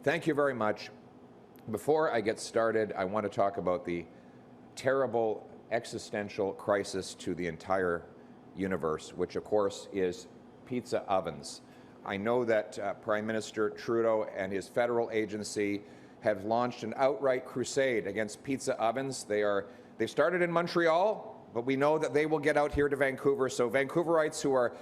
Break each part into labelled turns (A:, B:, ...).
A: Thank you very much. Before I get started, I want to talk about the terrible existential crisis to the entire universe, which of course is pizza ovens. I know that Prime Minister Trudeau and his federal agency have launched an outright crusade against pizza ovens. They started in Montreal, but we know that they will get out here to Vancouver. So Vancouverites who are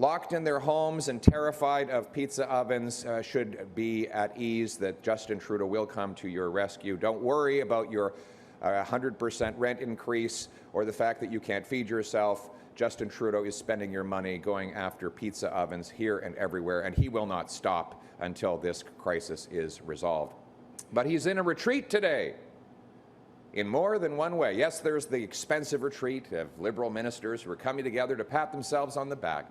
A: locked in their homes and terrified of pizza ovens should be at ease that Justin Trudeau will come to your rescue. Don't worry about your 100% rent increase or the fact that you can't feed yourself. Justin Trudeau is spending your money going after pizza ovens here and everywhere, and he will not stop until this crisis is resolved. But he's in a retreat today in more than one way. Yes, there's the expensive retreat of Liberal ministers who are coming together to pat themselves on the back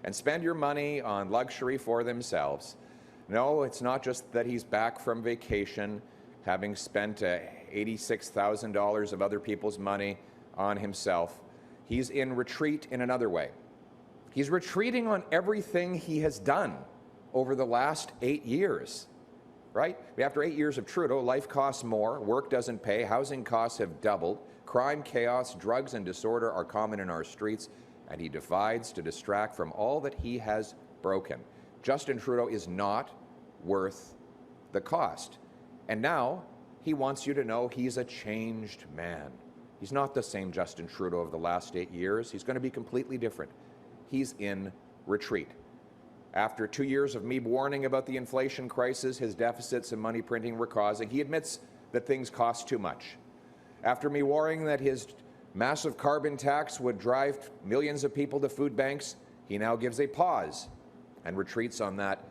A: and spend your money on luxury for themselves. No, it's not just that he's back from vacation, having spent $86,000 of other people's money on himself. He's in retreat in another way. He's retreating on everything he has done over the last 8 years, right? After 8 years of Trudeau, life costs more, work doesn't pay, housing costs have doubled, crime, chaos, drugs, and disorder are common in our streets, and he divides to distract from all that he has broken. Justin Trudeau is not worth the cost. And now he wants you to know he's a changed man. He's not the same Justin Trudeau of the last 8 years. He's going to be completely different. He's in retreat. After 2 years of me warning about the inflation crisis, his deficits and money printing were causing, he admits that things cost too much. After me warning that his massive carbon tax would drive millions of people to food banks, he now gives a pause and retreats on that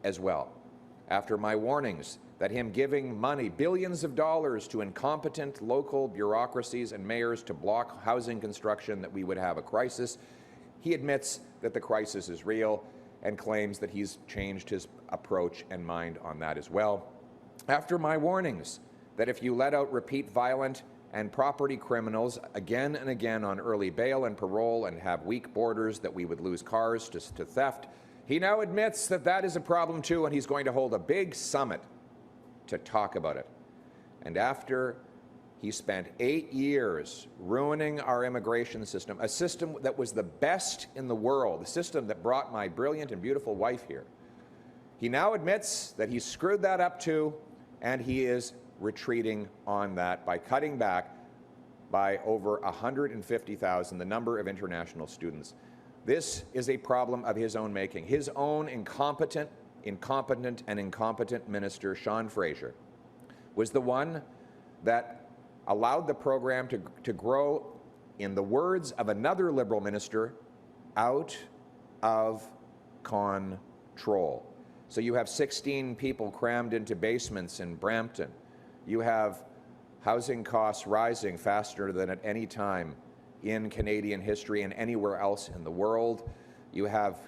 A: as well. After my warnings that him giving money, billions of dollars, to incompetent local bureaucracies and mayors to block housing construction, that we would have a crisis, he admits that the crisis is real and claims that he's changed his approach and mind on that as well. After my warnings that if you let out repeat violent and property criminals again and again on early bail and parole and have weak borders, that we would lose cars to theft, he now admits that that is a problem too, and he's going to hold a big summit to talk about it. And after he spent 8 years ruining our immigration system, a system that was the best in the world, the system that brought my brilliant and beautiful wife here, he now admits that he screwed that up too, and he is retreating on that by cutting back by over 150,000 the number of international students. This is a problem of his own making. His own incompetent minister, Sean Fraser, was the one that allowed the program to grow, in the words of another Liberal minister, out of control. So you have 16 people crammed into basements in Brampton. You have housing costs rising faster than at any time in Canadian history and anywhere else in the world. You have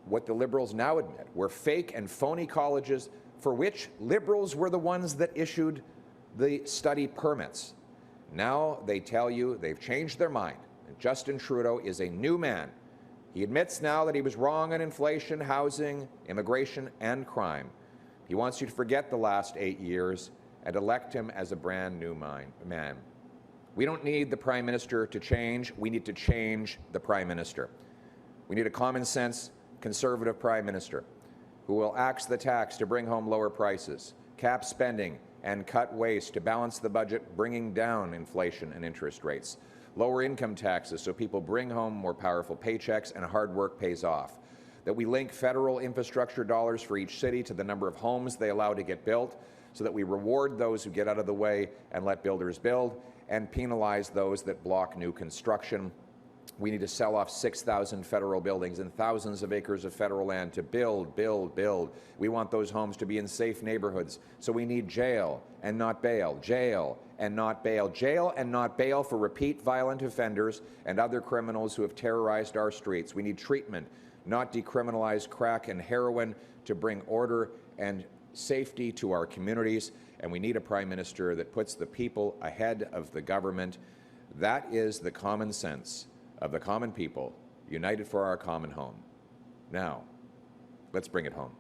A: what the Liberals now admit were fake and phony colleges, for which Liberals were the ones that issued the study permits. Now they tell you they've changed their mind, and Justin Trudeau is a new man. He admits now that he was wrong on inflation, housing, immigration, and crime. He wants you to forget the last 8 years and elect him as a brand new man. We don't need the Prime Minister to change. We need to change the Prime Minister. We need a common sense, conservative Prime Minister who will axe the tax to bring home lower prices, cap spending, and cut waste to balance the budget, bringing down inflation and interest rates, lower income taxes so people bring home more powerful paychecks and hard work pays off, that we link federal infrastructure dollars for each city to the number of homes they allow to get built, so that we reward those who get out of the way and let builders build, and penalize those that block new construction. We need to sell off 6,000 federal buildings and thousands of acres of federal land to build. We want those homes to be in safe neighborhoods. So we need jail and not bail, jail and not bail, jail and not bail for repeat violent offenders and other criminals who have terrorized our streets. We need treatment, not decriminalize crack and heroin, to bring order and safety to our communities. And we need a Prime Minister that puts the people ahead of the government. That is the common sense of the common people, united for our common home. Now, let's bring it home.